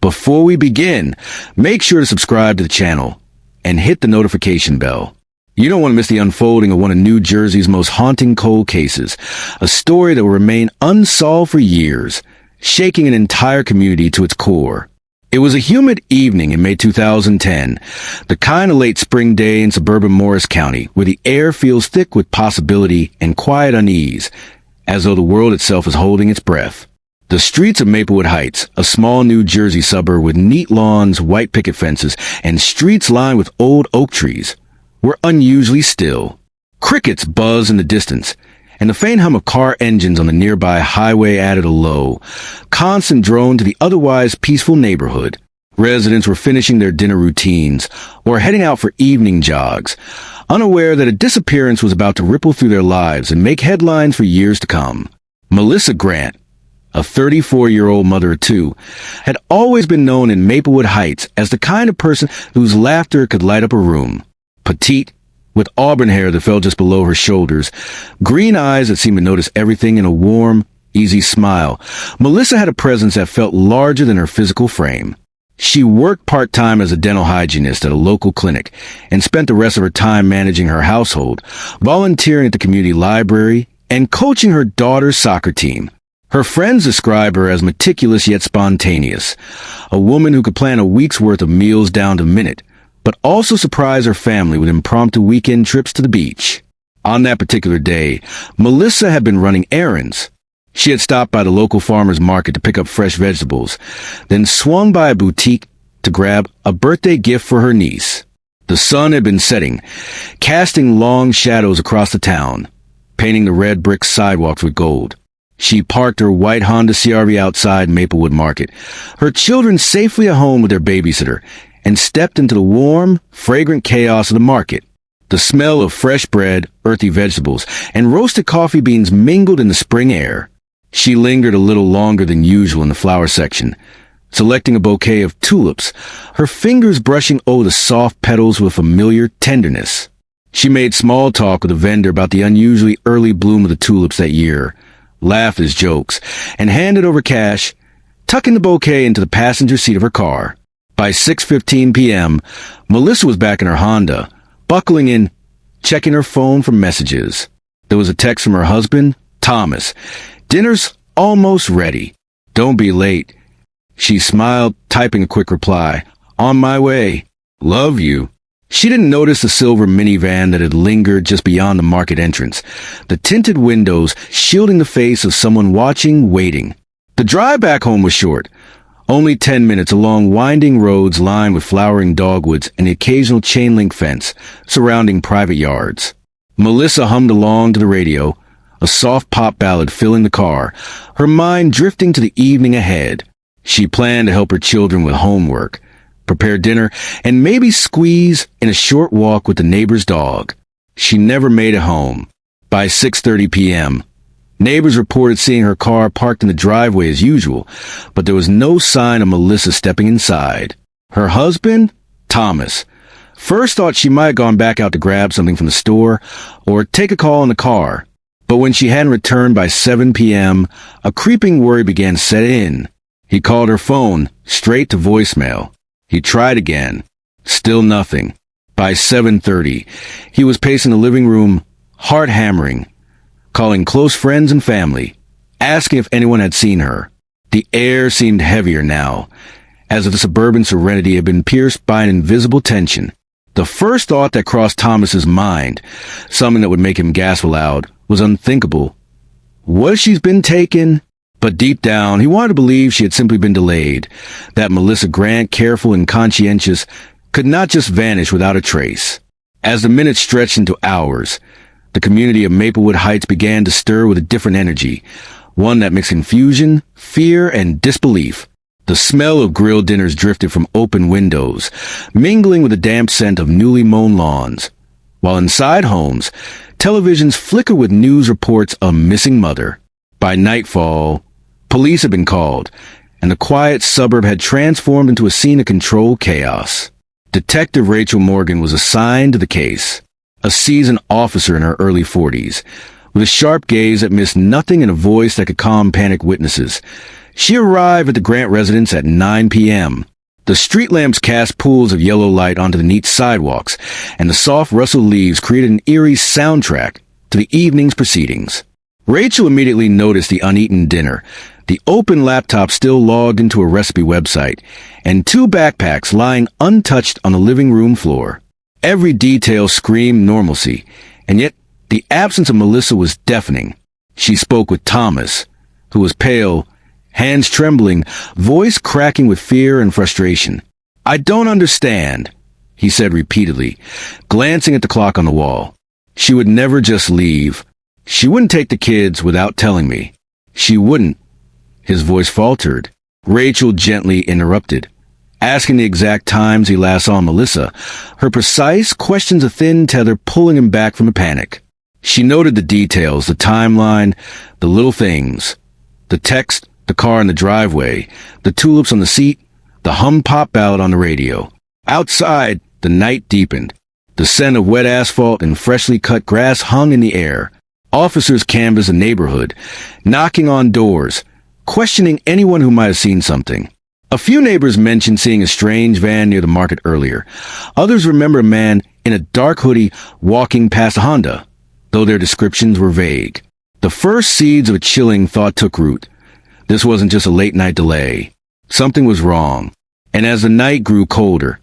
Before we begin, make sure to subscribe to the channel and hit the notification bell. You don't want to miss the unfolding of one of New Jersey's most haunting cold cases, a story that will remain unsolved for years, shaking an entire community to its core. It was a humid evening in May 2010, the kind of late spring day in suburban Morris County, where the air feels thick with possibility and quiet unease, as though the world itself is holding its breath. The streets of Maplewood Heights, a small New Jersey suburb with neat lawns, white picket fences, and streets lined with old oak trees, were unusually still. Crickets buzzed in the distance, and the faint hum of car engines on the nearby highway added a low, constant drone to the otherwise peaceful neighborhood. Residents were finishing their dinner routines or heading out for evening jogs, unaware that a disappearance was about to ripple through their lives and make headlines for years to come. Melissa Grant, a 34-year-old mother of two, had always been known in Maplewood Heights as the kind of person whose laughter could light up a room. Petite, with auburn hair that fell just below her shoulders, green eyes that seemed to notice everything, and a warm, easy smile, Melissa had a presence that felt larger than her physical frame. She worked part-time as a dental hygienist at a local clinic and spent the rest of her time managing her household, volunteering at the community library, and coaching her daughter's soccer team. Her friends describe her as meticulous yet spontaneous, a woman who could plan a week's worth of meals down to minute, but also surprise her family with impromptu weekend trips to the beach. On that particular day, Melissa had been running errands. She had stopped by the local farmer's market to pick up fresh vegetables, then swung by a boutique to grab a birthday gift for her niece. The sun had been setting, casting long shadows across the town, painting the red brick sidewalks with gold. She parked her white Honda CR-V outside Maplewood Market, her children safely at home with their babysitter, and stepped into the warm, fragrant chaos of the market. The smell of fresh bread, earthy vegetables, and roasted coffee beans mingled in the spring air. She lingered a little longer than usual in the flower section, selecting a bouquet of tulips, her fingers brushing over the soft petals with familiar tenderness. She made small talk with a vendor about the unusually early bloom of the tulips that year, laughed as jokes, and handed over cash, tucking the bouquet into the passenger seat of her car. By 6:15 p.m., Melissa was back in her Honda, buckling in, checking her phone for messages. There was a text from her husband, Thomas. "Dinner's almost ready. Don't be late." She smiled, typing a quick reply. "On my way. Love you." She didn't notice the silver minivan that had lingered just beyond the market entrance, the tinted windows shielding the face of someone watching, waiting. The drive back home was short, only 10 minutes along winding roads lined with flowering dogwoods and the occasional chain-link fence surrounding private yards. Melissa hummed along to the radio, a soft pop ballad filling the car, her mind drifting to the evening ahead. She planned to help her children with homework, prepare dinner, and maybe squeeze in a short walk with the neighbor's dog. She never made it home. By 6:30 p.m., neighbors reported seeing her car parked in the driveway as usual, but there was no sign of Melissa stepping inside. Her husband, Thomas, first thought she might have gone back out to grab something from the store or take a call in the car. But when she hadn't returned by 7 p.m., a creeping worry began to set in. He called her phone straight to voicemail. He tried again. Still nothing. By 7:30, he was pacing the living room, heart hammering, calling close friends and family, asking if anyone had seen her. The air seemed heavier now, as if the suburban serenity had been pierced by an invisible tension. The first thought that crossed Thomas's mind, something that would make him gasp aloud, was unthinkable. Was she been taken? But deep down, he wanted to believe she had simply been delayed, that Melissa Grant, careful and conscientious, could not just vanish without a trace. As the minutes stretched into hours, the community of Maplewood Heights began to stir with a different energy, one that mixed confusion, fear, and disbelief. The smell of grilled dinners drifted from open windows, mingling with the damp scent of newly mown lawns, while inside homes, televisions flickered with news reports of a missing mother. By nightfall, police had been called, and the quiet suburb had transformed into a scene of controlled chaos. Detective Rachel Morgan was assigned to the case, a seasoned officer in her early 40s, with a sharp gaze that missed nothing and a voice that could calm panicked witnesses. She arrived at the Grant residence at 9 p.m. The street lamps cast pools of yellow light onto the neat sidewalks, and the soft rustled leaves created an eerie soundtrack to the evening's proceedings. Rachel immediately noticed the uneaten dinner, the open laptop still logged into a recipe website, and 2 backpacks lying untouched on the living room floor. Every detail screamed normalcy, and yet the absence of Melissa was deafening. She spoke with Thomas, who was pale, hands trembling, voice cracking with fear and frustration. "I don't understand," he said repeatedly, glancing at the clock on the wall. "She would never just leave. She wouldn't take the kids without telling me. She wouldn't." His voice faltered. Rachel gently interrupted, asking the exact times he last saw Melissa, her precise questions a thin tether pulling him back from a panic. She noted the details, the timeline, the little things. The text, the car in the driveway, the tulips on the seat, the hum-pop ballad on the radio. Outside, the night deepened. The scent of wet asphalt and freshly cut grass hung in the air. Officers canvassed the neighborhood, knocking on doors, questioning anyone who might have seen something. A few neighbors mentioned seeing a strange van near the market earlier. Others remember a man in a dark hoodie walking past a Honda, though their descriptions were vague. The first seeds of a chilling thought took root. This wasn't just a late-night delay. Something was wrong. And as the night grew colder,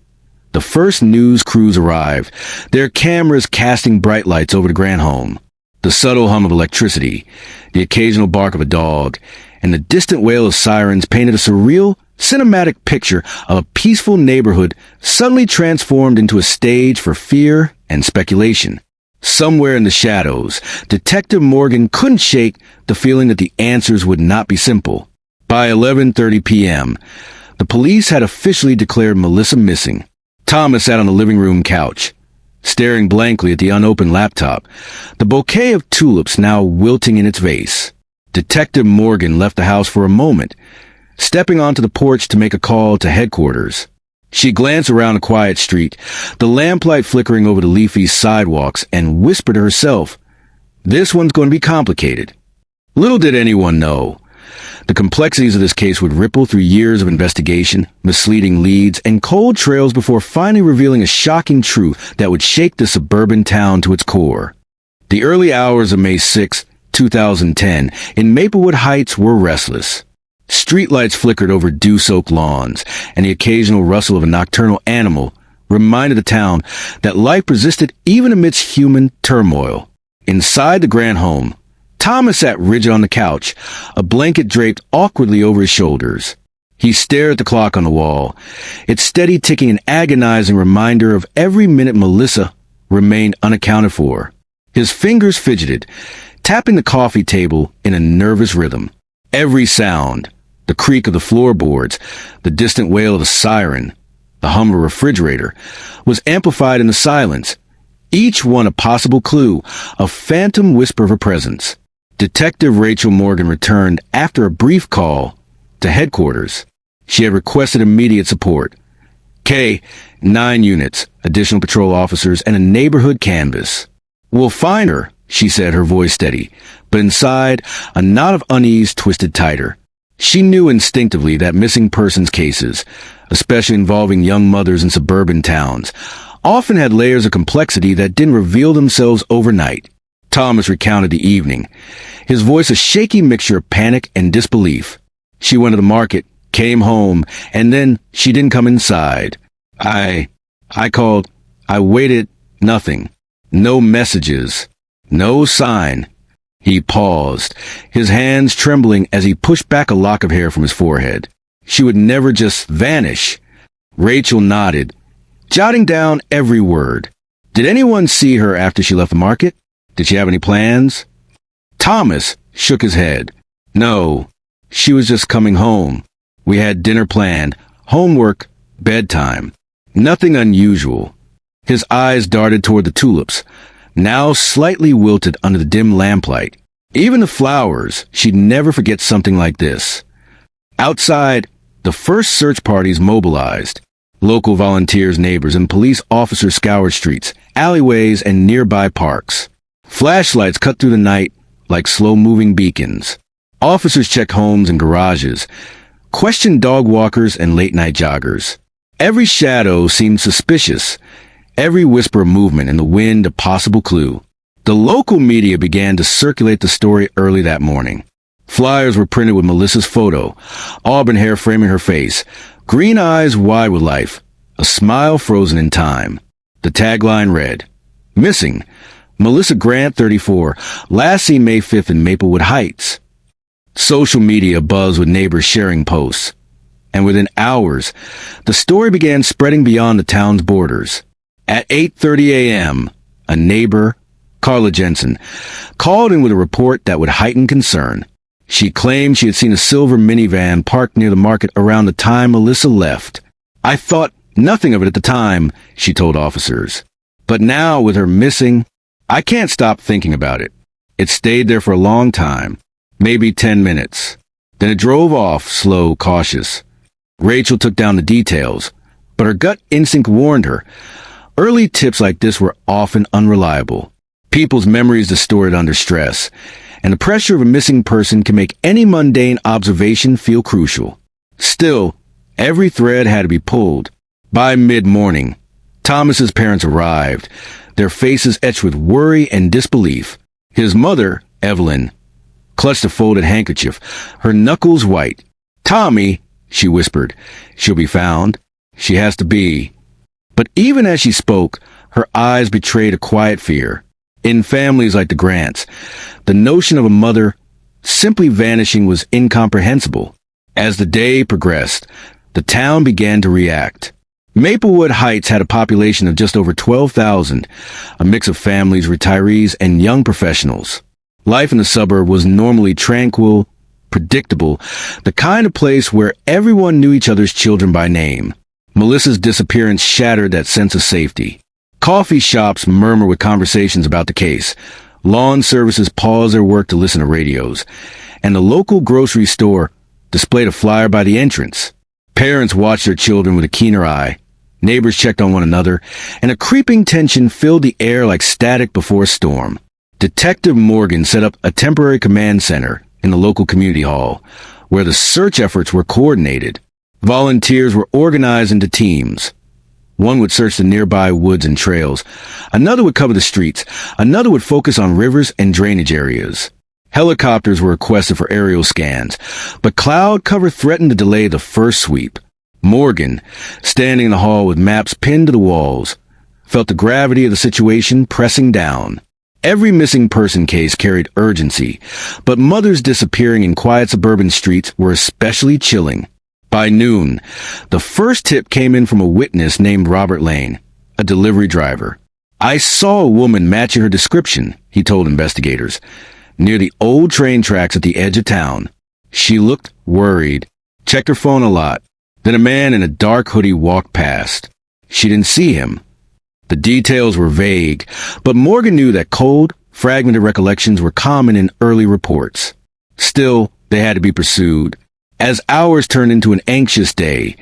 the first news crews arrived, their cameras casting bright lights over the Grant home. The subtle hum of electricity, the occasional bark of a dog, and the distant wail of sirens painted a surreal, cinematic picture of a peaceful neighborhood suddenly transformed into a stage for fear and speculation. Somewhere in the shadows, Detective Morgan couldn't shake the feeling that the answers would not be simple. By 11:30 p.m., the police had officially declared Melissa missing. Thomas sat on the living room couch, staring blankly at the unopened laptop, the bouquet of tulips now wilting in its vase. Detective Morgan left the house for a moment, stepping onto the porch to make a call to headquarters. She glanced around a quiet street, the lamplight flickering over the leafy sidewalks, and whispered to herself, "This one's going to be complicated." Little did anyone know, the complexities of this case would ripple through years of investigation, misleading leads, and cold trails before finally revealing a shocking truth that would shake the suburban town to its core. The early hours of May 6, 2010, in Maplewood Heights were restless. Streetlights flickered over dew-soaked lawns, and the occasional rustle of a nocturnal animal reminded the town that life persisted even amidst human turmoil. Inside the Grant home, Thomas sat rigid on the couch, a blanket draped awkwardly over his shoulders. He stared at the clock on the wall, its steady ticking an agonizing reminder of every minute Melissa remained unaccounted for. His fingers fidgeted, tapping the coffee table in a nervous rhythm. Every sound, the creak of the floorboards, the distant wail of a siren, the hum of a refrigerator, was amplified in the silence, each one a possible clue, a phantom whisper of her presence. Detective Rachel Morgan returned after a brief call to headquarters. She had requested immediate support. 9 units, additional patrol officers, and a neighborhood canvass. "We'll find her," she said, her voice steady, but inside, a knot of unease twisted tighter. She knew instinctively that missing persons cases, especially involving young mothers in suburban towns, often had layers of complexity that didn't reveal themselves overnight. Thomas recounted the evening, his voice a shaky mixture of panic and disbelief. "She went to the market, came home, and then she didn't come inside. I called, I waited, nothing. No messages, no sign." He paused, his hands trembling as he pushed back a lock of hair from his forehead. "She would never just vanish." Rachel nodded, jotting down every word. "Did anyone see her after she left the market? Did she have any plans?" Thomas shook his head. "No, she was just coming home. We had dinner planned, homework, bedtime. Nothing unusual." His eyes darted toward the tulips, now slightly wilted under the dim lamplight. Even the flowers, she'd never forget something like this. Outside, the first search parties mobilized. Local volunteers, neighbors, and police officers scoured streets, alleyways, and nearby parks. Flashlights cut through the night like slow-moving beacons. Officers checked homes and garages, questioned dog walkers and late-night joggers. Every shadow seemed suspicious, every whisper of movement in the wind a possible clue. The local media began to circulate the story early that morning. Flyers were printed with Melissa's photo, auburn hair framing her face, green eyes wide with life, a smile frozen in time. The tagline read, "Missing, Melissa Grant, 34, last seen May 5th in Maplewood Heights." Social media buzzed with neighbors sharing posts. And within hours, the story began spreading beyond the town's borders. At 8:30 a.m., a neighbor, Carla Jensen, called in with a report that would heighten concern. She claimed she had seen a silver minivan parked near the market around the time Melissa left. "I thought nothing of it at the time," she told officers. "But now, with her missing, I can't stop thinking about it. It stayed there for a long time, maybe 10 minutes. Then it drove off, slow, cautious." Rachel took down the details, but her gut instinct warned her. Early tips like this were often unreliable. People's memories distorted under stress, and the pressure of a missing person can make any mundane observation feel crucial. Still, every thread had to be pulled. By mid-morning, Thomas's parents arrived, their faces etched with worry and disbelief. His mother, Evelyn, clutched a folded handkerchief, her knuckles white. "Tommy," she whispered, "she'll be found. She has to be." But even as she spoke, her eyes betrayed a quiet fear. In families like the Grants, the notion of a mother simply vanishing was incomprehensible. As the day progressed, the town began to react. Maplewood Heights had a population of just over 12,000, a mix of families, retirees, and young professionals. Life in the suburb was normally tranquil, predictable, the kind of place where everyone knew each other's children by name. Melissa's disappearance shattered that sense of safety. Coffee shops murmured with conversations about the case. Lawn services paused their work to listen to radios. And the local grocery store displayed a flyer by the entrance. Parents watched their children with a keener eye. Neighbors checked on one another, and a creeping tension filled the air like static before a storm. Detective Morgan set up a temporary command center in the local community hall, where the search efforts were coordinated. Volunteers were organized into teams. One would search the nearby woods and trails. Another would cover the streets. Another would focus on rivers and drainage areas. Helicopters were requested for aerial scans, but cloud cover threatened to delay the first sweep. Morgan, standing in the hall with maps pinned to the walls, felt the gravity of the situation pressing down. Every missing person case carried urgency, but mothers disappearing in quiet suburban streets were especially chilling. By noon, the first tip came in from a witness named Robert Lane, a delivery driver. "I saw a woman matching her description," he told investigators, "near the old train tracks at the edge of town. She looked worried, checked her phone a lot. Then a man in a dark hoodie walked past. She didn't see him. The details were vague, but Morgan knew that cold, fragmented recollections were common in early reports. Still, they had to be pursued. As hours turned into an anxious day,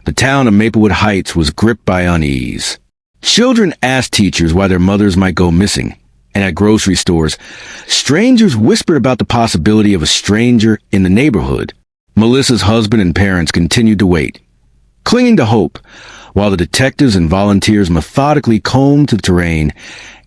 the town of Maplewood Heights was gripped by unease. Children asked teachers why their mothers might go missing, and at grocery stores, strangers whispered about the possibility of a stranger in the neighborhood. Melissa's husband and parents continued to wait, clinging to hope, while the detectives and volunteers methodically combed the terrain,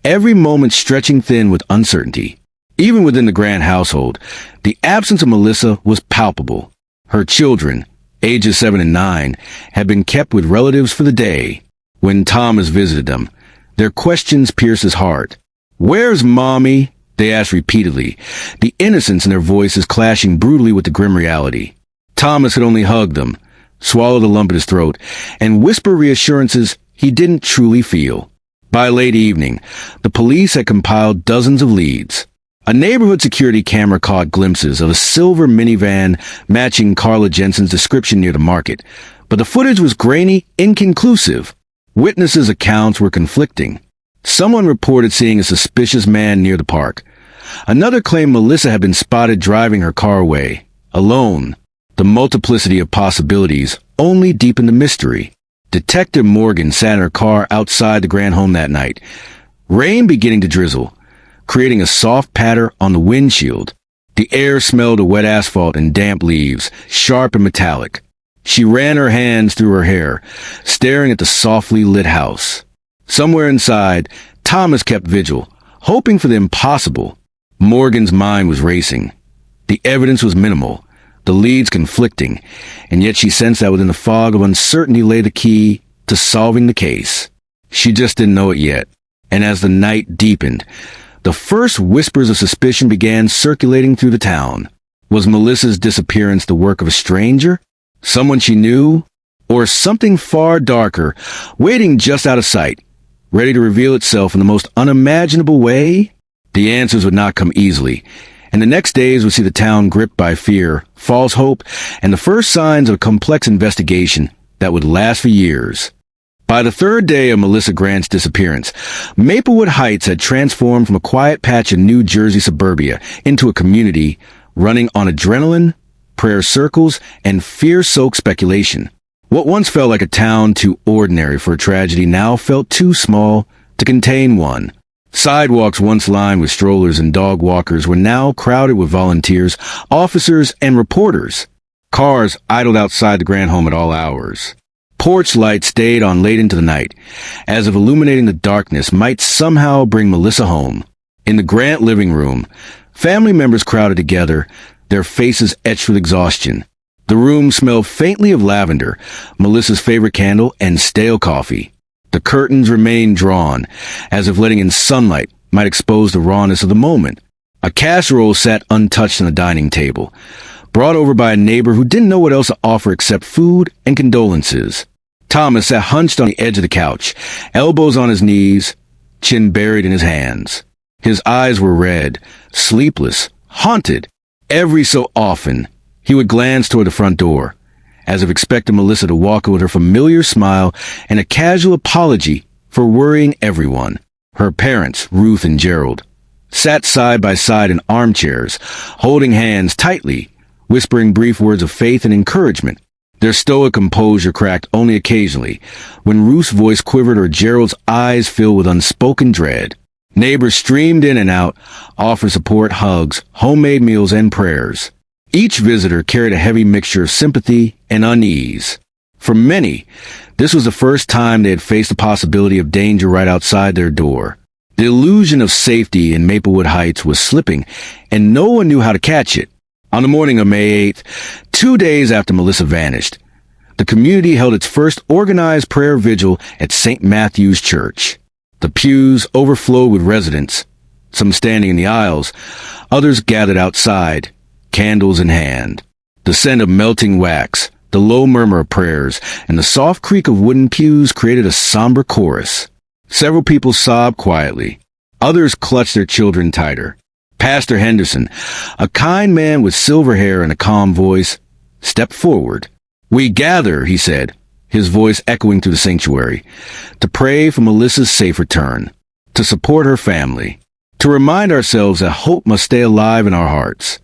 every moment stretching thin with uncertainty. Even within the Grant household, the absence of Melissa was palpable. Her children, ages 7 and 9, had been kept with relatives for the day. When Thomas visited them, their questions pierced his heart. "Where's Mommy?" they asked repeatedly, the innocence in their voices clashing brutally with the grim reality. Thomas could only hug them, swallow the lump in his throat, and whisper reassurances he didn't truly feel. By late evening, the police had compiled dozens of leads. A neighborhood security camera caught glimpses of a silver minivan matching Carla Jensen's description near the market, but the footage was grainy, inconclusive. Witnesses' accounts were conflicting. Someone reported seeing a suspicious man near the park. Another claimed Melissa had been spotted driving her car away, alone. The multiplicity of possibilities only deepened the mystery. Detective Morgan sat in her car outside the Grant home that night, rain beginning to drizzle, creating a soft patter on the windshield. The air smelled of wet asphalt and damp leaves, sharp and metallic. She ran her hands through her hair, staring at the softly lit house. Somewhere inside, Thomas kept vigil, hoping for the impossible. Morgan's mind was racing. The evidence was minimal, the leads conflicting, and yet she sensed that within the fog of uncertainty lay the key to solving the case. She just didn't know it yet. And as the night deepened, the first whispers of suspicion began circulating through the town. Was Melissa's disappearance the work of a stranger? Someone she knew? Or something far darker, waiting just out of sight, ready to reveal itself in the most unimaginable way? The answers would not come easily, and the next days would see the town gripped by fear, false hope, and the first signs of a complex investigation that would last for years. By the third day of Melissa Grant's disappearance, Maplewood Heights had transformed from a quiet patch of New Jersey suburbia into a community running on adrenaline, prayer circles, and fear-soaked speculation. What once felt like a town too ordinary for a tragedy now felt too small to contain one. Sidewalks once lined with strollers and dog walkers were now crowded with volunteers, officers, and reporters. Cars idled outside the Grant home at all hours. Porch lights stayed on late into the night, as if illuminating the darkness might somehow bring Melissa home. In the Grant living room, family members crowded together, their faces etched with exhaustion. The room smelled faintly of lavender, Melissa's favorite candle, and stale coffee. The curtains remained drawn, as if letting in sunlight might expose the rawness of the moment. A casserole sat untouched on the dining table, brought over by a neighbor who didn't know what else to offer except food and condolences. Thomas sat hunched on the edge of the couch, elbows on his knees, chin buried in his hands. His eyes were red, sleepless, haunted. Every so often, he would glance toward the front door, as if expecting Melissa to walk in with her familiar smile and a casual apology for worrying everyone. Her parents, Ruth and Gerald, sat side by side in armchairs, holding hands tightly, whispering brief words of faith and encouragement. Their stoic composure cracked only occasionally, when Ruth's voice quivered or Gerald's eyes filled with unspoken dread. Neighbors streamed in and out, offering support, hugs, homemade meals, and prayers. Each visitor carried a heavy mixture of sympathy and unease. For many, this was the first time they had faced the possibility of danger right outside their door. The illusion of safety in Maplewood Heights was slipping, and no one knew how to catch it. On the morning of May 8th, 2 days after Melissa vanished, the community held its first organized prayer vigil at St. Matthew's Church. The pews overflowed with residents, some standing in the aisles, others gathered outside, candles in hand. The scent of melting wax, the low murmur of prayers, and the soft creak of wooden pews created a somber chorus. Several people sobbed quietly. Others clutched their children tighter. Pastor Henderson, a kind man with silver hair and a calm voice, stepped forward. "We gather," he said, his voice echoing through the sanctuary, "to pray for Melissa's safe return, to support her family, to remind ourselves that hope must stay alive in our hearts."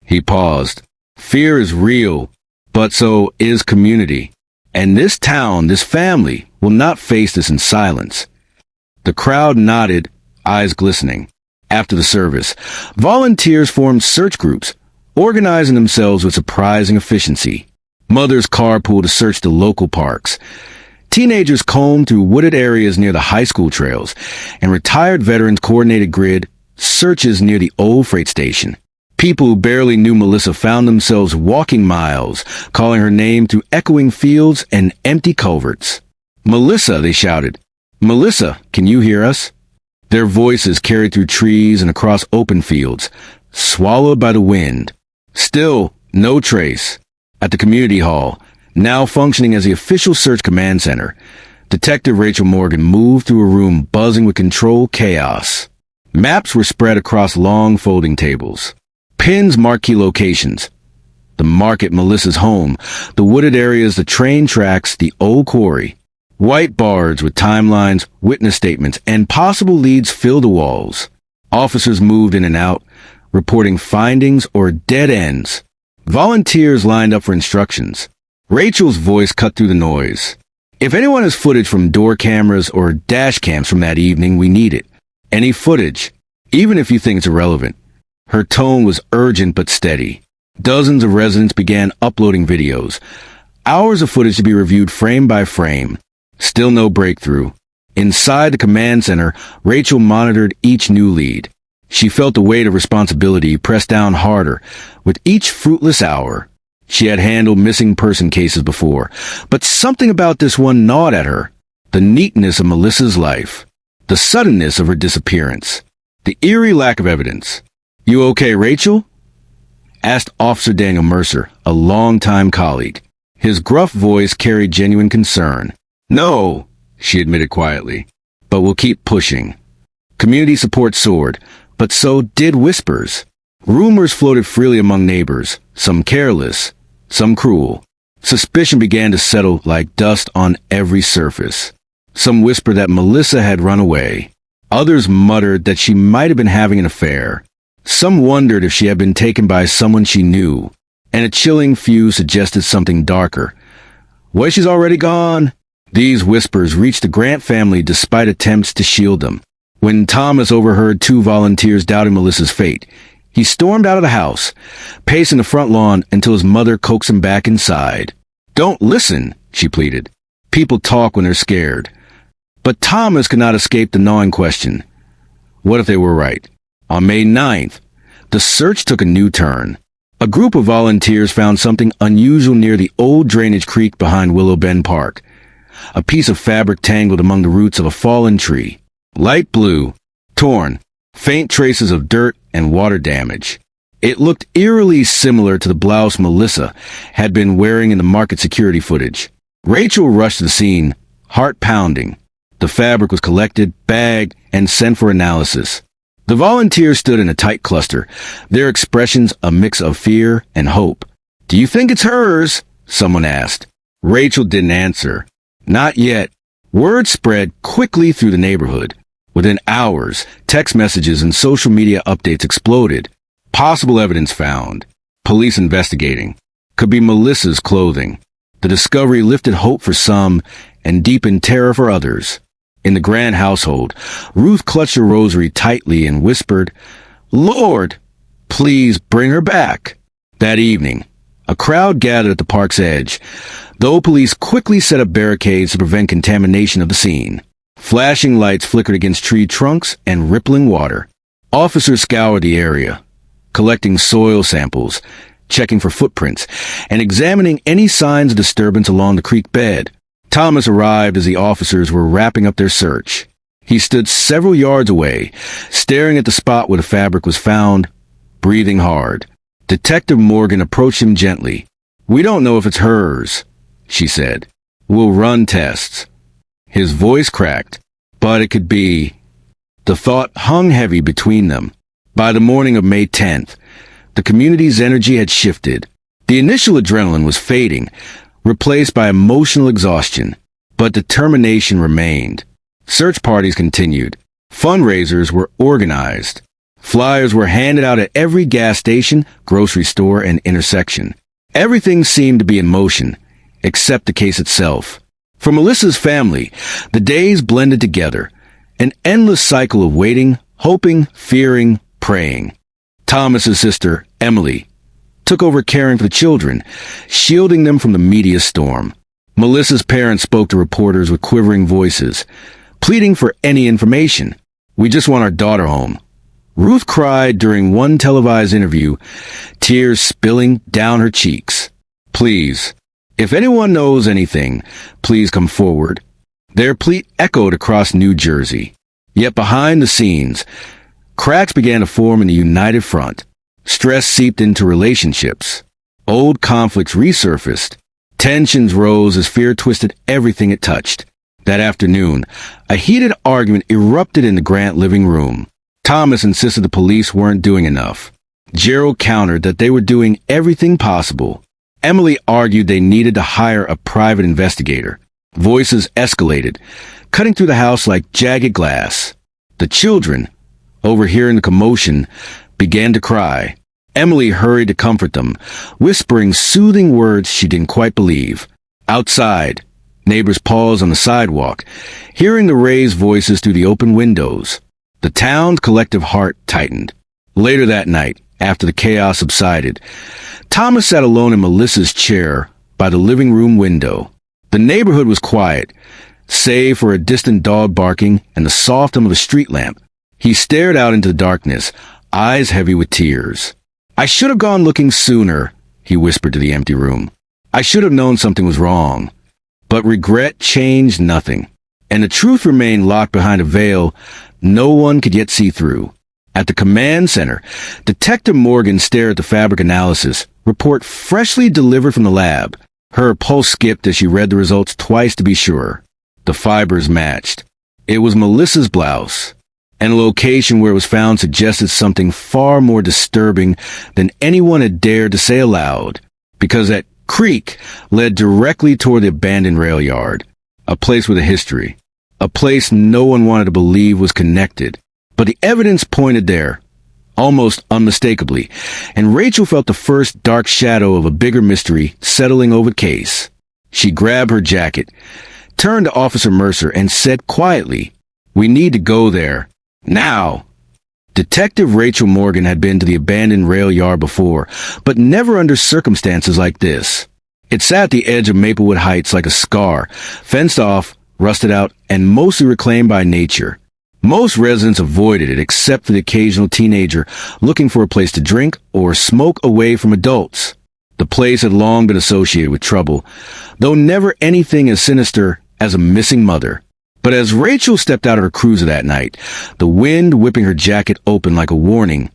He paused. "Fear is real, but so is community. And this town, this family, will not face this in silence." The crowd nodded, eyes glistening. After the service, volunteers formed search groups, organizing themselves with surprising efficiency. Mothers carpooled to search the local parks. Teenagers combed through wooded areas near the high school trails, and retired veterans coordinated grid searches near the old freight station. People who barely knew Melissa found themselves walking miles, calling her name through echoing fields and empty culverts. "Melissa," they shouted. "Melissa, can you hear us?" Their voices carried through trees and across open fields, swallowed by the wind. Still, no trace. At the community hall, now functioning as the official search command center, Detective Rachel Morgan moved through a room buzzing with controlled chaos. Maps were spread across long folding tables. Pins marked key locations. The market, Melissa's home, the wooded areas, the train tracks, the old quarry. White boards with timelines, witness statements, and possible leads filled the walls. Officers moved in and out, reporting findings or dead ends. Volunteers lined up for instructions. Rachel's voice cut through the noise. "If anyone has footage from door cameras or dash cams from that evening, we need it. Any footage, even if you think it's irrelevant. Her tone was urgent but steady. Dozens of residents began uploading videos. Hours of footage to be reviewed frame by frame. Still no breakthrough. Inside the command center, Rachel monitored each new lead. She felt the weight of responsibility press down harder with each fruitless hour. She had handled missing person cases before, but something about this one gnawed at her. The neatness of Melissa's life. The suddenness of her disappearance. The eerie lack of evidence. "You okay, Rachel?" asked Officer Daniel Mercer, a longtime colleague. His gruff voice carried genuine concern. "No," she admitted quietly, "but we'll keep pushing." Community support soared, but so did whispers. Rumors floated freely among neighbors, some careless, some cruel. Suspicion began to settle like dust on every surface. Some whispered that Melissa had run away. Others muttered that she might have been having an affair. Some wondered if she had been taken by someone she knew, and a chilling few suggested something darker. "What, she's already gone?" These whispers reached the Grant family despite attempts to shield them. When Thomas overheard two volunteers doubting Melissa's fate, he stormed out of the house, pacing the front lawn until his mother coaxed him back inside. "Don't listen," she pleaded. "People talk when they're scared." But Thomas could not escape the gnawing question. What if they were right? On May 9th, the search took a new turn. A group of volunteers found something unusual near the old drainage creek behind Willow Bend Park. A piece of fabric tangled among the roots of a fallen tree. Light blue, torn, faint traces of dirt and water damage. It looked eerily similar to the blouse Melissa had been wearing in the market security footage. Rachel rushed to the scene, heart pounding. The fabric was collected, bagged, and sent for analysis. The volunteers stood in a tight cluster, their expressions a mix of fear and hope. "Do you think it's hers?" someone asked. Rachel didn't answer. Not yet. Word spread quickly through the neighborhood. Within hours, text messages and social media updates exploded. Possible evidence found. Police investigating. Could be Melissa's clothing. The discovery lifted hope for some and deepened terror for others. In the Grant household, Ruth clutched her rosary tightly and whispered, "Lord, please bring her back." That evening, a crowd gathered at the park's edge, though police quickly set up barricades to prevent contamination of the scene. Flashing lights flickered against tree trunks and rippling water. Officers scoured the area, collecting soil samples, checking for footprints, and examining any signs of disturbance along the creek bed. Thomas arrived as the officers were wrapping up their search. He stood several yards away, staring at the spot where the fabric was found, breathing hard. Detective Morgan approached him gently. "We don't know if it's hers," she said. "We'll run tests." His voice cracked, but it could be. The thought hung heavy between them. By the morning of May 10th, the community's energy had shifted. The initial adrenaline was fading, replaced by emotional exhaustion, but determination remained. Search parties continued. Fundraisers were organized. Flyers were handed out at every gas station, grocery store, and intersection. Everything seemed to be in motion, except the case itself. For Melissa's family, the days blended together, an endless cycle of waiting, hoping, fearing, praying. Thomas's sister, Emily, took over caring for the children, shielding them from the media storm. Melissa's parents spoke to reporters with quivering voices, pleading for any information. "We just want our daughter home." Ruth cried during one televised interview, tears spilling down her cheeks. "Please, if anyone knows anything, please come forward." Their plea echoed across New Jersey. Yet behind the scenes, cracks began to form in the united front. Stress seeped into relationships. Old conflicts resurfaced. Tensions rose as fear twisted everything it touched. That afternoon, a heated argument erupted in the Grant living room. Thomas insisted the police weren't doing enough. Gerald countered that they were doing everything possible. Emily argued they needed to hire a private investigator. Voices escalated, cutting through the house like jagged glass. The children, overhearing the commotion, began to cry. Emily hurried to comfort them, whispering soothing words she didn't quite believe. Outside, neighbors paused on the sidewalk, hearing the raised voices through the open windows. The town's collective heart tightened. Later that night, after the chaos subsided, Thomas sat alone in Melissa's chair by the living room window. The neighborhood was quiet, save for a distant dog barking and the soft hum of a street lamp. He stared out into the darkness, eyes heavy with tears. "I should have gone looking sooner," he whispered to the empty room. "I should have known something was wrong." But regret changed nothing, and the truth remained locked behind a veil no one could yet see through. At the command center, Detective Morgan stared at the fabric analysis report freshly delivered from the lab. Her pulse skipped as she read the results twice to be sure. The fibers matched. It was Melissa's blouse, and the location where it was found suggested something far more disturbing than anyone had dared to say aloud, because that creek led directly toward the abandoned rail yard, a place with a history, a place no one wanted to believe was connected. But the evidence pointed there, almost unmistakably, and Rachel felt the first dark shadow of a bigger mystery settling over the case. She grabbed her jacket, turned to Officer Mercer, and said quietly, "We need to go there. Now." Detective Rachel Morgan had been to the abandoned rail yard before, but never under circumstances like this. It sat at the edge of Maplewood Heights like a scar, fenced off, rusted out, and mostly reclaimed by nature. Most residents avoided it except for the occasional teenager looking for a place to drink or smoke away from adults. The place had long been associated with trouble, though never anything as sinister as a missing mother. But as Rachel stepped out of her cruiser that night, the wind whipping her jacket open like a warning,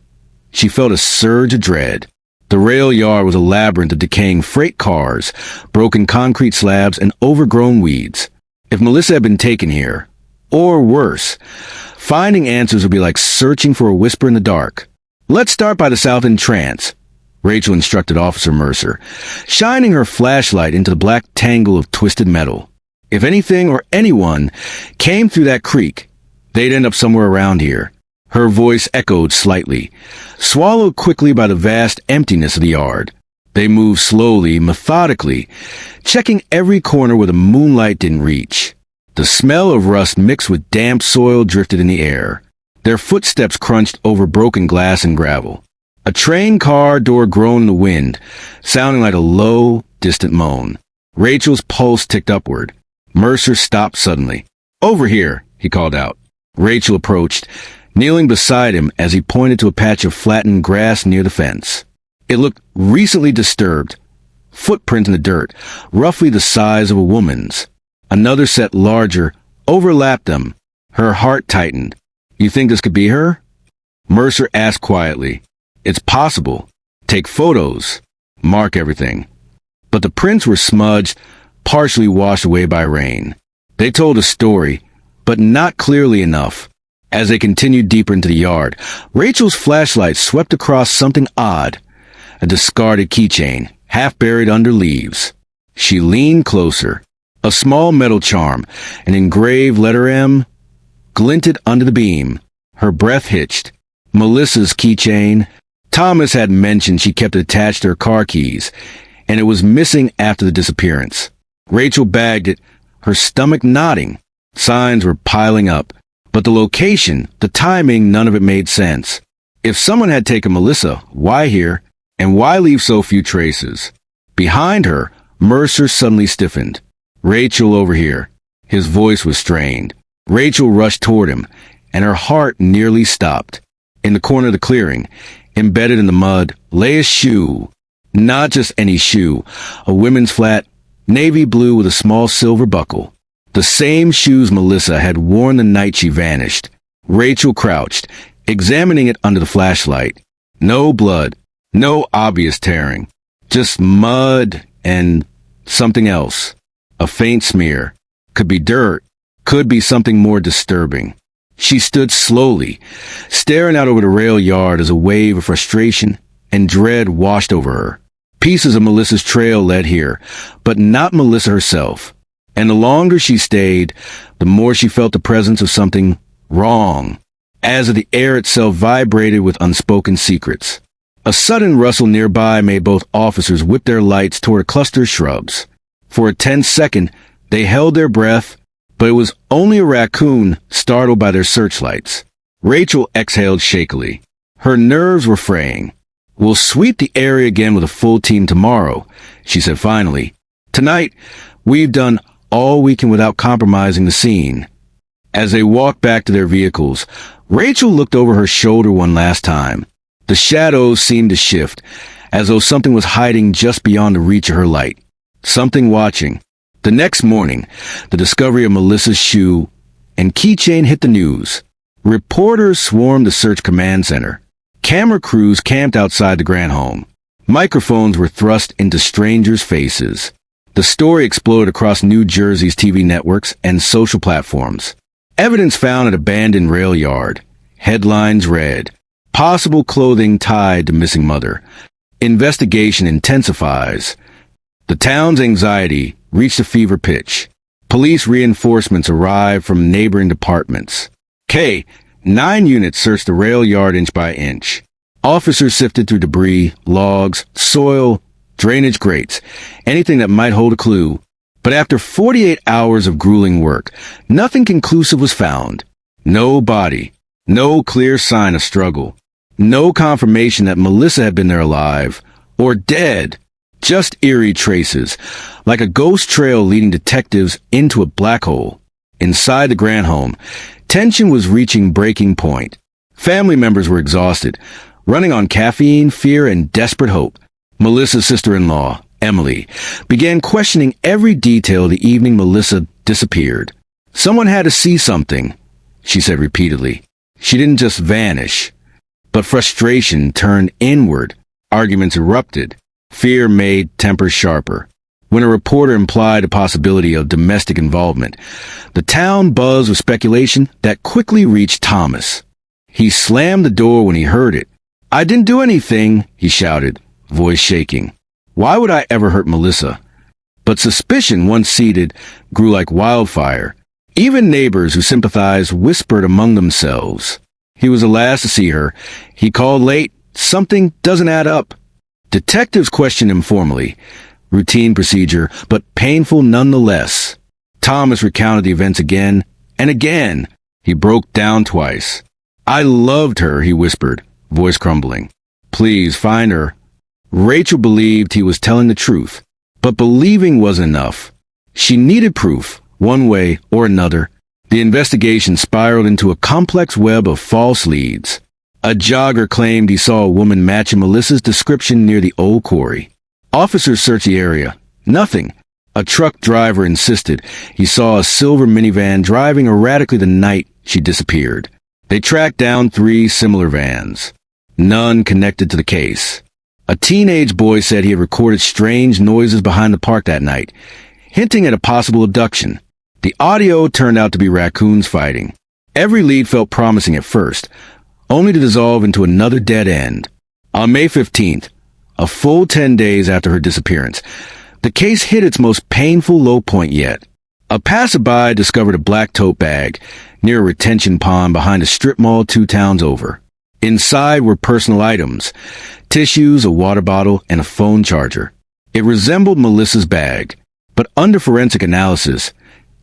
she felt a surge of dread. The rail yard was a labyrinth of decaying freight cars, broken concrete slabs, and overgrown weeds. If Melissa had been taken here, or worse, finding answers would be like searching for a whisper in the dark. "Let's start by the south entrance," Rachel instructed Officer Mercer, shining her flashlight into the black tangle of twisted metal. If anything or anyone came through that creek, they'd end up somewhere around here. Her voice echoed slightly, swallowed quickly by the vast emptiness of the yard. They moved slowly, methodically, checking every corner where the moonlight didn't reach. The smell of rust mixed with damp soil drifted in the air. Their footsteps crunched over broken glass and gravel. A train car door groaned in the wind, sounding like a low, distant moan. Rachel's pulse ticked upward. Mercer stopped suddenly. "Over here," he called out. Rachel approached, kneeling beside him as he pointed to a patch of flattened grass near the fence. It looked recently disturbed. Footprints in the dirt, roughly the size of a woman's. Another set larger, overlapped them. Her heart tightened. "You think this could be her?" Mercer asked quietly. "It's possible. Take photos. Mark everything." But the prints were smudged, partially washed away by rain. They told a story, but not clearly enough. As they continued deeper into the yard, Rachel's flashlight swept across something odd, a discarded keychain, half buried under leaves. She leaned closer. A small metal charm, an engraved letter M, glinted under the beam. Her breath hitched. Melissa's keychain. Thomas had mentioned she kept it attached to her car keys, and it was missing after the disappearance. Rachel bagged it, her stomach knotting. Signs were piling up, but the location, the timing, none of it made sense. If someone had taken Melissa, why here, and why leave so few traces? Behind her, Mercer suddenly stiffened. "Rachel, over here." His voice was strained. Rachel rushed toward him, and her heart nearly stopped. In the corner of the clearing, embedded in the mud, lay a shoe. Not just any shoe, a women's flat, navy blue with a small silver buckle. The same shoes Melissa had worn the night she vanished. Rachel crouched, examining it under the flashlight. No blood, no obvious tearing. Just mud and something else. A faint smear. Could be dirt. Could be something more disturbing. She stood slowly, staring out over the rail yard as a wave of frustration and dread washed over her. Pieces of Melissa's trail led here, but not Melissa herself. And the longer she stayed, the more she felt the presence of something wrong, as if the air itself vibrated with unspoken secrets. A sudden rustle nearby made both officers whip their lights toward a cluster of shrubs. For a tense second, they held their breath, but it was only a raccoon startled by their searchlights. Rachel exhaled shakily. Her nerves were fraying. "We'll sweep the area again with a full team tomorrow," she said finally. "Tonight, we've done all we can without compromising the scene." As they walked back to their vehicles, Rachel looked over her shoulder one last time. The shadows seemed to shift, as though something was hiding just beyond the reach of her light. Something watching. The next morning, the discovery of Melissa's shoe and keychain hit the news. Reporters swarmed the search command center. Camera crews camped outside the Grant home. Microphones were thrust into strangers' faces. The story exploded across New Jersey's TV networks and social platforms. Evidence found at abandoned rail yard. Headlines read, "Possible clothing tied to missing mother. Investigation intensifies." The town's anxiety reached a fever pitch. Police reinforcements arrived from neighboring departments. 9 units searched the rail yard inch by inch. Officers sifted through debris, logs, soil, drainage grates, anything that might hold a clue. But after 48 hours of grueling work, nothing conclusive was found. No body, no clear sign of struggle, no confirmation that Melissa had been there alive or dead. Just eerie traces, like a ghost trail leading detectives into a black hole. Inside the Grant home, tension was reaching breaking point. Family members were exhausted, running on caffeine, fear, and desperate hope. Melissa's sister-in-law, Emily, began questioning every detail the evening Melissa disappeared. "Someone had to see something," she said repeatedly. She didn't just vanish, but frustration turned inward. Arguments erupted. Fear made tempers sharper. When a reporter implied a possibility of domestic involvement, the town buzzed with speculation that quickly reached Thomas. He slammed the door when he heard it. "I didn't do anything," he shouted, voice shaking. "Why would I ever hurt Melissa?" But suspicion, once seated, grew like wildfire. Even neighbors who sympathized whispered among themselves. He was the last to see her. He called late. Something doesn't add up. Detectives questioned him formally. Routine procedure, but painful nonetheless. Thomas recounted the events again and again. He broke down twice. "I loved her," he whispered, voice crumbling. "Please find her." Rachel believed he was telling the truth, but believing wasn't enough. She needed proof, one way or another. The investigation spiraled into a complex web of false leads. A jogger claimed he saw a woman matching Melissa's description near the old quarry. Officers searched the area. Nothing. A truck driver insisted he saw a silver minivan driving erratically the night she disappeared. They tracked down 3 similar vans. None connected to the case. A teenage boy said he had recorded strange noises behind the park that night, hinting at a possible abduction. The audio turned out to be raccoons fighting. Every lead felt promising at first, only to dissolve into another dead end. On May 15th, a full 10 days after her disappearance, the case hit its most painful low point yet. A passerby discovered a black tote bag near a retention pond behind a strip mall 2 towns over. Inside were personal items, tissues, a water bottle, and a phone charger. It resembled Melissa's bag, but under forensic analysis,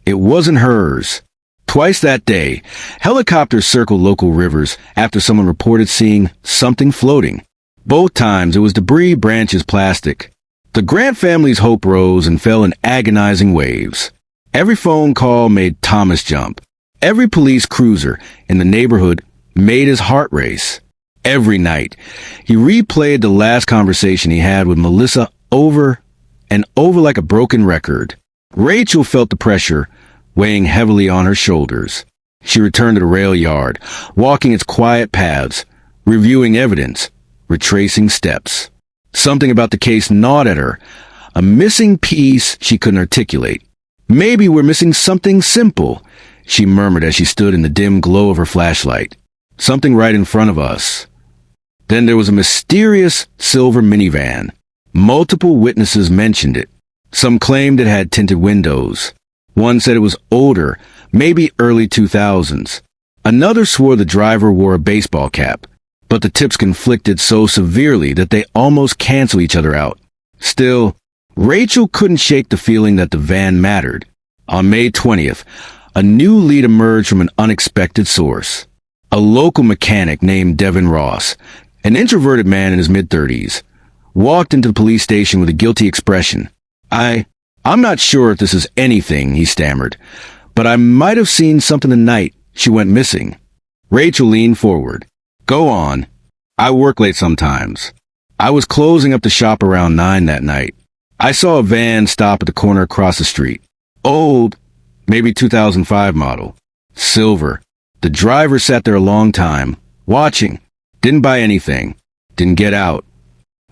it wasn't hers. Twice that day, helicopters circled local rivers after someone reported seeing something floating. Both times it was debris, branches, plastic. The Grant family's hope rose and fell in agonizing waves. Every phone call made Thomas jump. Every police cruiser in the neighborhood made his heart race. Every night, he replayed the last conversation he had with Melissa over and over like a broken record. Rachel felt the pressure weighing heavily on her shoulders. She returned to the rail yard, walking its quiet paths, reviewing evidence, retracing steps. Something about the case gnawed at her, a missing piece she couldn't articulate. "Maybe we're missing something simple," she murmured as she stood in the dim glow of her flashlight. "Something right in front of us." Then there was a mysterious silver minivan. Multiple witnesses mentioned it. Some claimed it had tinted windows. One said it was older, maybe early 2000s. Another swore the driver wore a baseball cap, but the tips conflicted so severely that they almost canceled each other out. Still, Rachel couldn't shake the feeling that the van mattered. On May 20th, a new lead emerged from an unexpected source. A local mechanic named Devin Ross, an introverted man in his mid-30s, walked into the police station with a guilty expression. I'm not sure if this is anything, he stammered, but I might have seen something the night she went missing. Rachel leaned forward. Go on. I work late sometimes. I was closing up the shop around 9 that night. I saw a van stop at the corner across the street. Old, maybe 2005 model. Silver. The driver sat there a long time, watching. Didn't buy anything. Didn't get out.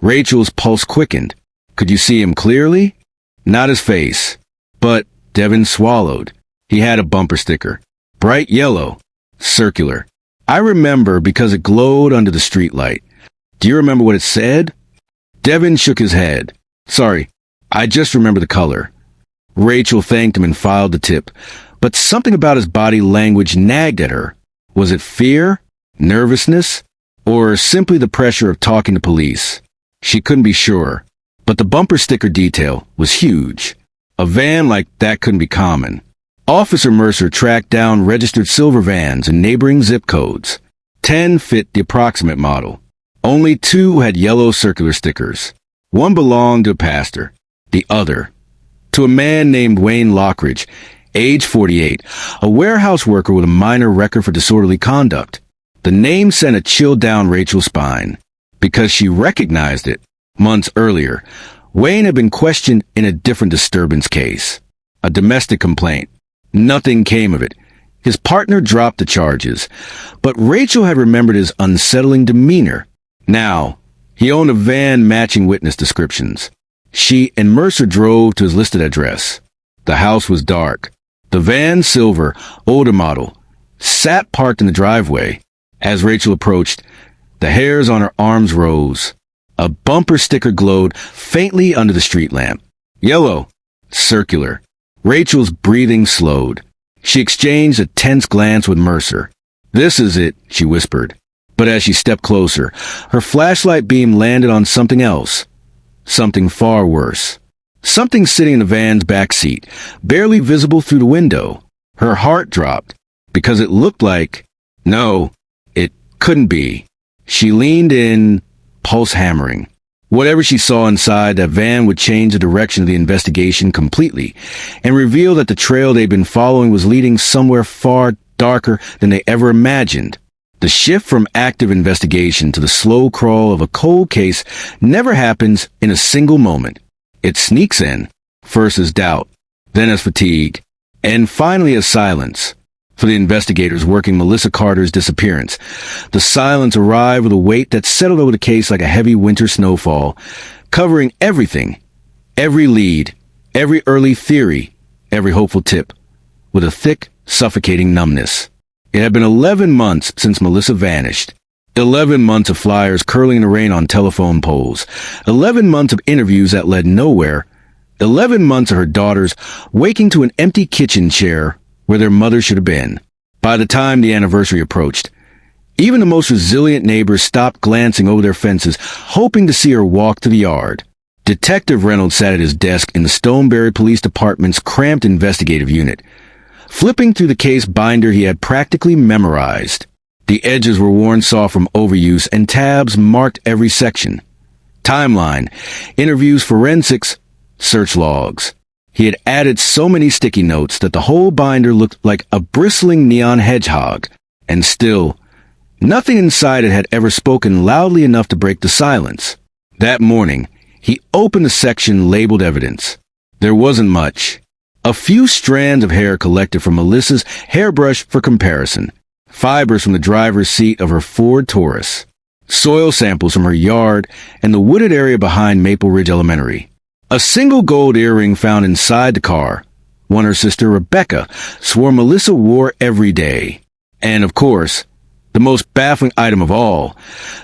Rachel's pulse quickened. Could you see him clearly? Not his face. But Devin swallowed. He had a bumper sticker. Bright yellow. Circular. I remember because it glowed under the streetlight. Do you remember what it said? Devin shook his head. Sorry, I just remember the color. Rachel thanked him and filed the tip. But something about his body language nagged at her. Was it fear? Nervousness? Or simply the pressure of talking to police? She couldn't be sure. But the bumper sticker detail was huge. A van like that couldn't be common. Officer Mercer tracked down registered silver vans in neighboring zip codes. 10 fit the approximate model. Only 2 had yellow circular stickers. One belonged to a pastor. The other to a man named Wayne Lockridge, age 48, a warehouse worker with a minor record for disorderly conduct. The name sent a chill down Rachel's spine, because she recognized it. Months earlier, Wayne had been questioned in a different disturbance case, a domestic complaint. Nothing came of it. His partner dropped the charges, but Rachel had remembered his unsettling demeanor. Now, he owned a van matching witness descriptions. She and Mercer drove to his listed address. The house was dark. The van, silver, older model, sat parked in the driveway. As Rachel approached, the hairs on her arms rose. A bumper sticker glowed faintly under the street lamp. Yellow. Circular. Rachel's breathing slowed. She exchanged a tense glance with Mercer. This is it, she whispered. But as she stepped closer, her flashlight beam landed on something else. Something far worse. Something sitting in the van's back seat, barely visible through the window. Her heart dropped, because it looked like... No, it couldn't be. She leaned in, pulse hammering. Whatever she saw inside that van would change the direction of the investigation completely, and reveal that the trail they'd been following was leading somewhere far darker than they ever imagined. The shift from active investigation to the slow crawl of a cold case never happens in a single moment. It sneaks in, first as doubt, then as fatigue, and finally as silence. For the investigators working Melissa Carter's disappearance, the silence arrived with a weight that settled over the case like a heavy winter snowfall, covering everything, every lead, every early theory, every hopeful tip, with a thick, suffocating numbness. It had been 11 months since Melissa vanished. 11 months of flyers curling in the rain on telephone poles. 11 months of interviews that led nowhere. 11 months of her daughters waking to an empty kitchen chair where their mother should have been. By the time the anniversary approached, even the most resilient neighbors stopped glancing over their fences, hoping to see her walk to the yard. Detective Reynolds sat at his desk in the Stoneberry Police Department's cramped investigative unit, flipping through the case binder he had practically memorized. The edges were worn soft from overuse, and tabs marked every section. Timeline, interviews, forensics, search logs. He had added so many sticky notes that the whole binder looked like a bristling neon hedgehog, and still, nothing inside it had ever spoken loudly enough to break the silence. That morning, he opened the section labeled evidence. There wasn't much. A few strands of hair collected from Melissa's hairbrush for comparison. Fibers from the driver's seat of her Ford Taurus. Soil samples from her yard and the wooded area behind Maple Ridge Elementary. A single gold earring found inside the car, one her sister Rebecca swore Melissa wore every day. And of course, the most baffling item of all,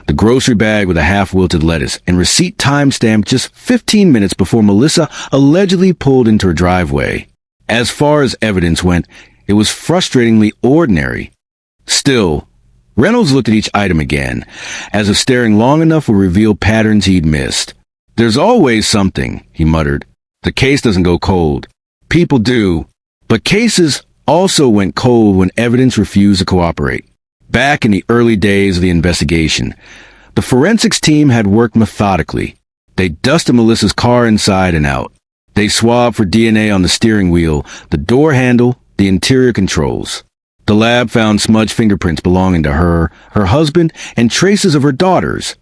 the grocery bag with a half-wilted lettuce and receipt timestamped just 15 minutes before Melissa allegedly pulled into her driveway. As far as evidence went, it was frustratingly ordinary. Still, Reynolds looked at each item again, as if staring long enough would reveal patterns he'd missed. There's always something, he muttered. The case doesn't go cold. People do. But cases also went cold when evidence refused to cooperate. Back in the early days of the investigation, the forensics team had worked methodically. They dusted Melissa's car inside and out. They swabbed for DNA on the steering wheel, the door handle, the interior controls. The lab found smudged fingerprints belonging to her husband, and traces of her daughters.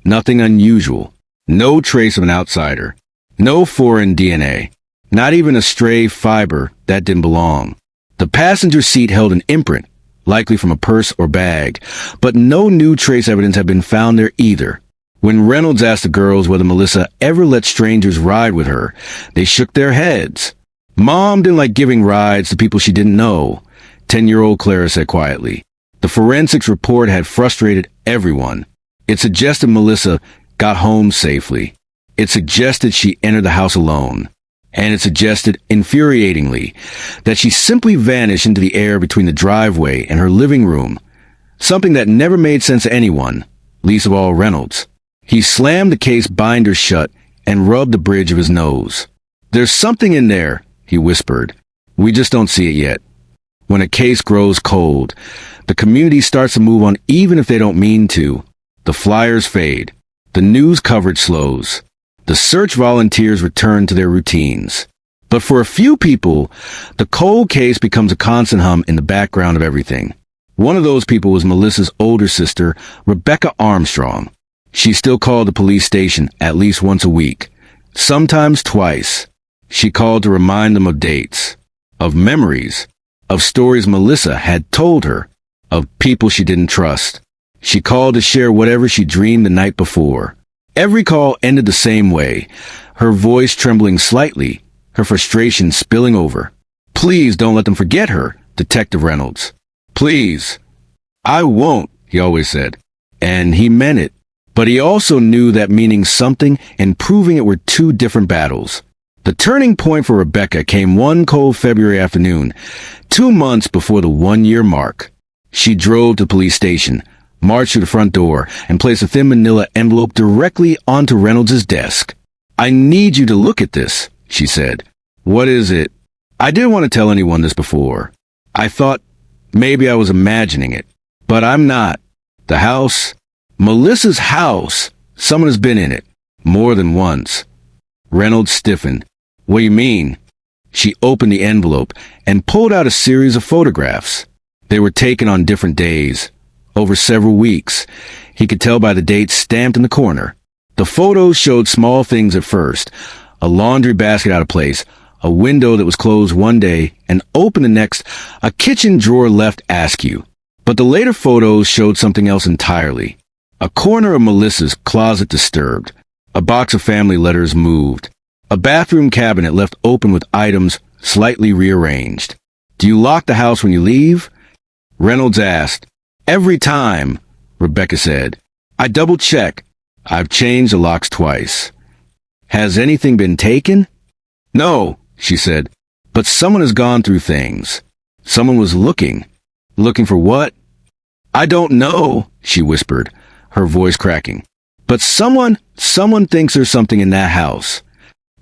Nothing unusual. No trace of an outsider. No foreign DNA. Not even a stray fiber that didn't belong. The passenger seat held an imprint, likely from a purse or bag, but no new trace evidence had been found there either. When Reynolds asked the girls whether Melissa ever let strangers ride with her, they shook their heads. Mom didn't like giving rides to people she didn't know, 10-year-old Clara said quietly. The forensics report had frustrated everyone. It suggested Melissa got home safely. It suggested she entered the house alone. And it suggested, infuriatingly, that she simply vanished into the air between the driveway and her living room, something that never made sense to anyone, least of all Reynolds. He slammed the case binder shut and rubbed the bridge of his nose. "There's something in there," he whispered. "We just don't see it yet." When a case grows cold, the community starts to move on even if they don't mean to. The flyers fade. The news coverage slows. The search volunteers return to their routines. But for a few people, the cold case becomes a constant hum in the background of everything. One of those people was Melissa's older sister, Rebecca Armstrong. She still called the police station at least once a week, sometimes twice. She called to remind them of dates, of memories, of stories Melissa had told her, of people she didn't trust. She called to share whatever she dreamed the night before. Every call ended the same way, her voice trembling slightly, her frustration spilling over. "Please don't let them forget her, Detective Reynolds. Please." "I won't," he always said. And he meant it. But he also knew that meaning something and proving it were two different battles. The turning point for Rebecca came one cold February afternoon, 2 months before the 1-year mark. She drove to the police station, marched to the front door, and placed a thin manila envelope directly onto Reynolds' desk. "I need you to look at this," she said. "What is it?" "I didn't want to tell anyone this before. I thought maybe I was imagining it, but I'm not. The house, Melissa's house, someone has been in it, more than once." Reynolds stiffened. "What do you mean?" She opened the envelope and pulled out a series of photographs. They were taken on different days, over several weeks. He could tell by the dates stamped in the corner. The photos showed small things at first: a laundry basket out of place, a window that was closed one day and open the next, a kitchen drawer left askew. But the later photos showed something else entirely. A corner of Melissa's closet disturbed, a box of family letters moved, a bathroom cabinet left open with items slightly rearranged. "Do you lock the house when you leave?" Reynolds asked. "Every time," Rebecca said. "I double-check. I've changed the locks twice." "Has anything been taken?" "No," she said, "but someone has gone through things. Someone was looking." "Looking for what?" "I don't know," she whispered, her voice cracking. "But someone thinks there's something in that house."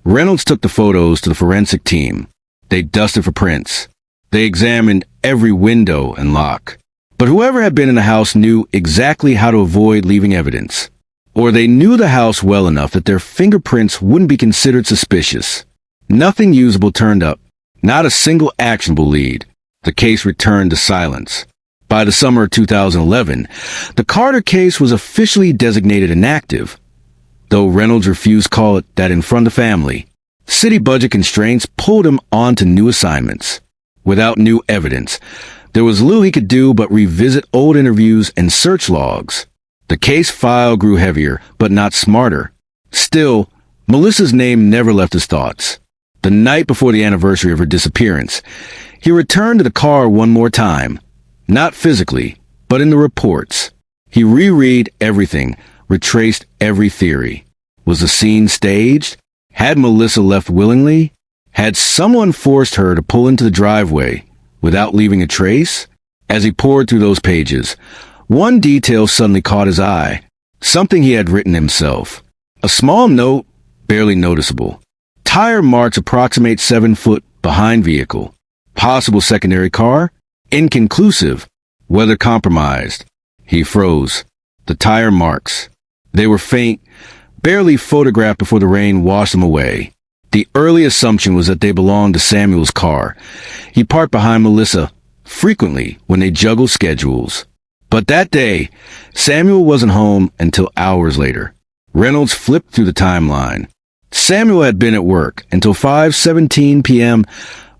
Reynolds took the photos to the forensic team. They dusted for prints. They examined every window and lock. But whoever had been in the house knew exactly how to avoid leaving evidence. Or they knew the house well enough that their fingerprints wouldn't be considered suspicious. Nothing usable turned up. Not a single actionable lead. The case returned to silence. By the summer of 2011, the Carter case was officially designated inactive, though Reynolds refused to call it that in front of the family. City budget constraints pulled him on to new assignments. Without new evidence, there was little he could do but revisit old interviews and search logs. The case file grew heavier, but not smarter. Still, Melissa's name never left his thoughts. The night before the anniversary of her disappearance, he returned to the car one more time. Not physically, but in the reports. He reread everything, retraced every theory. Was the scene staged? Had Melissa left willingly? Had someone forced her to pull into the driveway without leaving a trace? As he pored through those pages, one detail suddenly caught his eye. Something he had written himself. A small note, barely noticeable. Tire marks approximate 7 foot behind vehicle. Possible secondary car? Inconclusive. Weather compromised. He froze. The tire marks. They were faint, barely photographed before the rain washed them away. The early assumption was that they belonged to Samuel's car. He parked behind Melissa, frequently when they juggled schedules. But that day, Samuel wasn't home until hours later. Reynolds flipped through the timeline. Samuel had been at work until 5:17 p.m.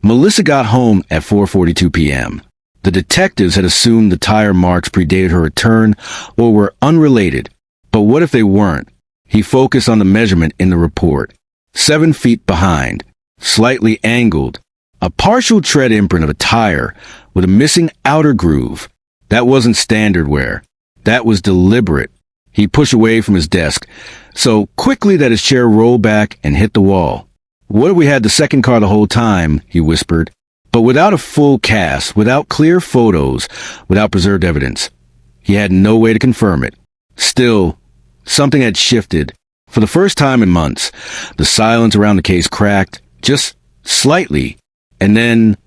Melissa got home at 4:42 p.m. The detectives had assumed the tire marks predated her return or were unrelated. But what if they weren't? He focused on the measurement in the report. 7 feet behind, slightly angled, a partial tread imprint of a tire with a missing outer groove. That wasn't standard wear. That was deliberate. He pushed away from his desk so quickly that his chair rolled back and hit the wall. What if we had the second car the whole time, he whispered, but without a full cast, without clear photos, without preserved evidence. He had no way to confirm it. Still, something had shifted. For the first time in months, the silence around the case cracked, just slightly, and then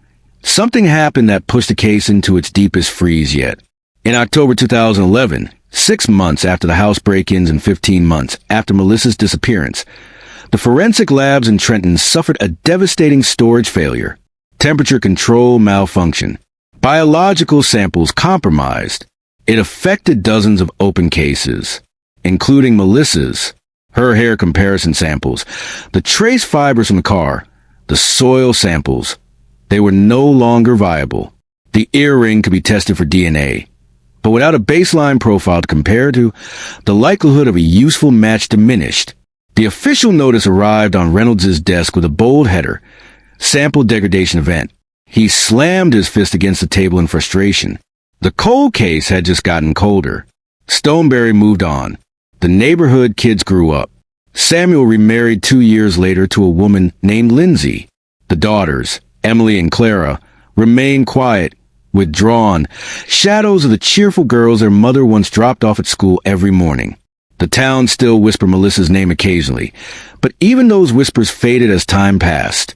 something happened that pushed the case into its deepest freeze yet. In October 2011, 6 months after the house break-ins and 15 months after Melissa's disappearance, the forensic labs in Trenton suffered a devastating storage failure. Temperature control malfunction. Biological samples compromised. It affected dozens of open cases, including Melissa's, her hair comparison samples, the trace fibers from the car, the soil samples. They were no longer viable. The earring could be tested for DNA, but without a baseline profile to compare to, the likelihood of a useful match diminished. The official notice arrived on Reynolds' desk with a bold header, Sample Degradation Event. He slammed his fist against the table in frustration. The cold case had just gotten colder. Stoneberry moved on. The neighborhood kids grew up. Samuel remarried 2 years later to a woman named Lindsay. The daughters, Emily and Clara, remained quiet, withdrawn, shadows of the cheerful girls their mother once dropped off at school every morning. The town still whispered Melissa's name occasionally, but even those whispers faded as time passed.